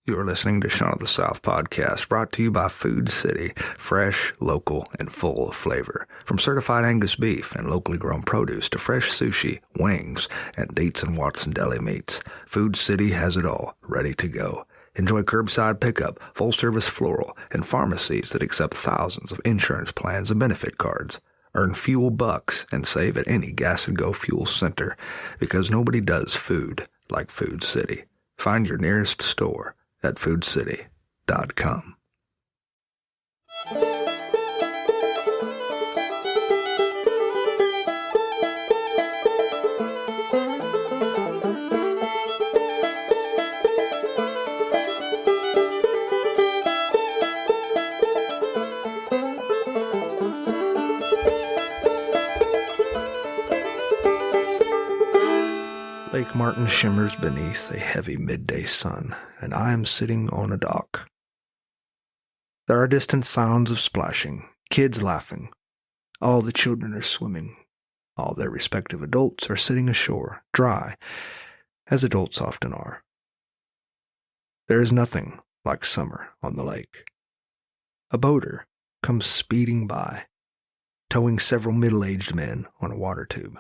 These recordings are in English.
You're listening to Shaun of the South podcast, brought to you by Food City, fresh, local, and full of flavor. From certified Angus beef and locally grown produce to fresh sushi, wings, and Dietz and Watson deli meats, Food City has it all, ready to go. Enjoy curbside pickup, full-service floral, and pharmacies that accept thousands of insurance plans and benefit cards. Earn fuel bucks and save at any Gas and Go fuel center, because nobody does food like Food City. Find your nearest store at foodcity.com. Lake Martin shimmers beneath a heavy midday sun, and I am sitting on a dock. There are distant sounds of splashing, kids laughing. All the children are swimming. All their respective adults are sitting ashore, dry, as adults often are. There is nothing like summer on the lake. A boater comes speeding by, towing several middle-aged men on a water tube.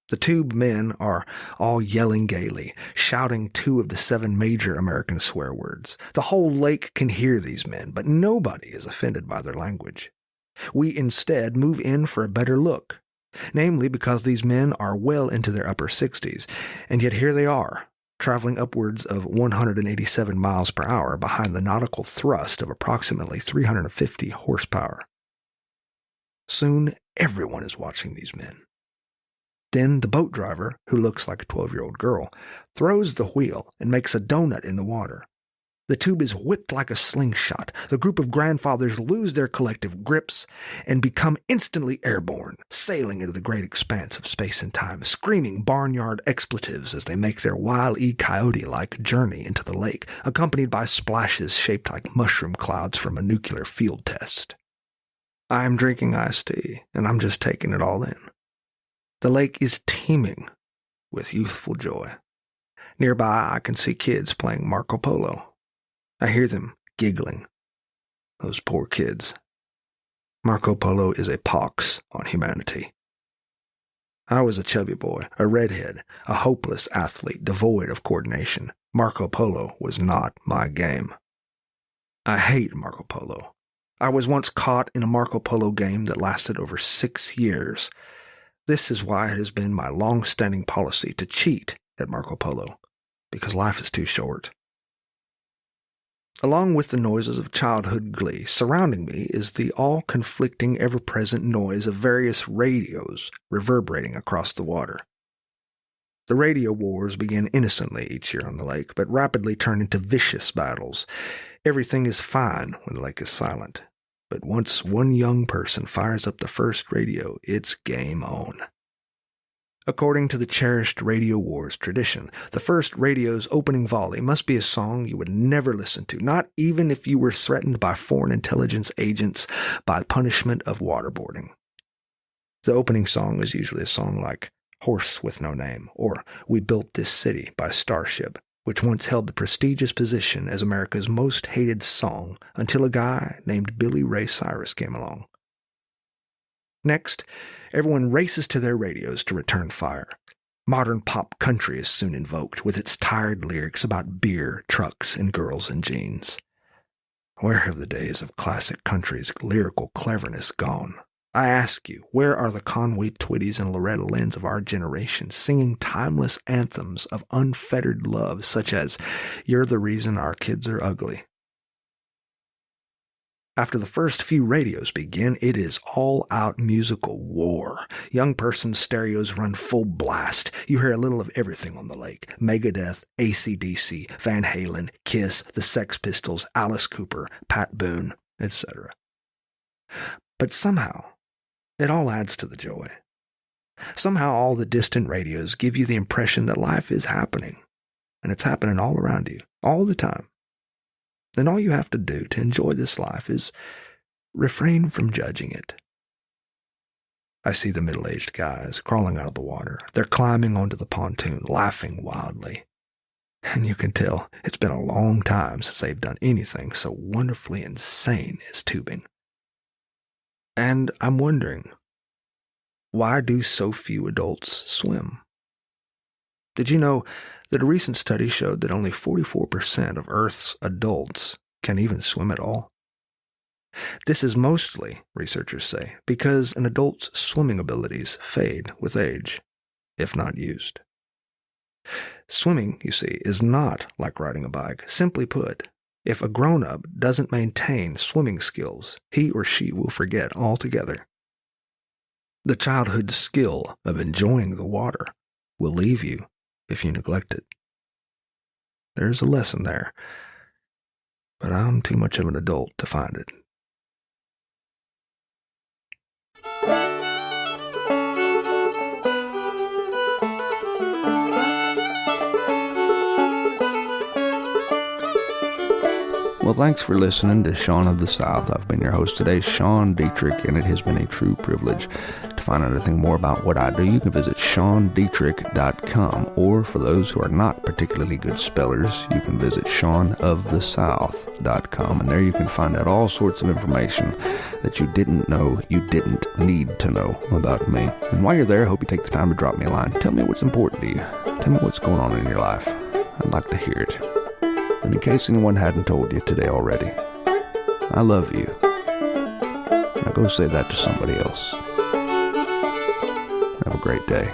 The tube men are all yelling gaily, shouting 2 of the 7 major American swear words. The whole lake can hear these men, but nobody is offended by their language. We instead move in for a better look, namely because these men are well into their upper 60s, and yet here they are, traveling upwards of 187 miles per hour behind the nautical thrust of approximately 350 horsepower. Soon everyone is watching these men. Then the boat driver, who looks like a 12-year-old girl, throws the wheel and makes a donut in the water. The tube is whipped like a slingshot. The group of grandfathers lose their collective grips and become instantly airborne, sailing into the great expanse of space and time, screaming barnyard expletives as they make their Wile E. Coyote-like journey into the lake, accompanied by splashes shaped like mushroom clouds from a nuclear field test. I am drinking iced tea, and I'm just taking it all in. The lake is teeming with youthful joy. Nearby, I can see kids playing Marco Polo. I hear them giggling. Those poor kids. Marco Polo is a pox on humanity. I was a chubby boy, a redhead, a hopeless athlete devoid of coordination. Marco Polo was not my game. I hate Marco Polo. I was once caught in a Marco Polo game that lasted over 6 years. This is why it has been my long-standing policy to cheat at Marco Polo, because life is too short. Along with the noises of childhood glee, surrounding me is the all-conflicting, ever-present noise of various radios reverberating across the water. The radio wars begin innocently each year on the lake, but rapidly turn into vicious battles. Everything is fine when the lake is silent. But once one young person fires up the first radio, it's game on. According to the cherished Radio Wars tradition, the first radio's opening volley must be a song you would never listen to, not even if you were threatened by foreign intelligence agents by punishment of waterboarding. The opening song is usually a song like Horse with No Name, or We Built This City by Starship, which once held the prestigious position as America's most hated song until a guy named Billy Ray Cyrus came along. Next, everyone races to their radios to return fire. Modern pop country is soon invoked, with its tired lyrics about beer, trucks, and girls in jeans. Where have the days of classic country's lyrical cleverness gone? I ask you, where are the Conway Twitties and Loretta Lynn's of our generation singing timeless anthems of unfettered love such as You're the Reason Our Kids Are Ugly? After the first few radios begin, it is all-out musical war. Young person stereos run full blast. You hear a little of everything on the lake. Megadeth, AC/DC, Van Halen, Kiss, the Sex Pistols, Alice Cooper, Pat Boone, etc. But somehow, it all adds to the joy. Somehow all the distant radios give you the impression that life is happening, and it's happening all around you, all the time. And all you have to do to enjoy this life is refrain from judging it. I see the middle-aged guys crawling out of the water. They're climbing onto the pontoon, laughing wildly. And you can tell it's been a long time since they've done anything so wonderfully insane as tubing. And I'm wondering, why do so few adults swim? Did you know that a recent study showed that only 44% of Earth's adults can even swim at all? This is mostly, researchers say, because an adult's swimming abilities fade with age, if not used. Swimming, you see, is not like riding a bike. Simply put, if a grown-up doesn't maintain swimming skills, he or she will forget altogether. The childhood skill of enjoying the water will leave you if you neglect it. There's a lesson there, but I'm too much of an adult to find it. Well, thanks for listening to Sean of the South. I've been your host today, Sean Dietrich, and it has been a true privilege. To find out anything more about what I do, you can visit SeanDietrich.com, or for those who are not particularly good spellers, you can visit SeanOfTheSouth.com, and there you can find out all sorts of information that you didn't know you didn't need to know about me. And while you're there, I hope you take the time to drop me a line. Tell me what's important to you. Tell me what's going on in your life. I'd like to hear it. And in case anyone hadn't told you today already, I love you. Now go say that to somebody else. Have a great day.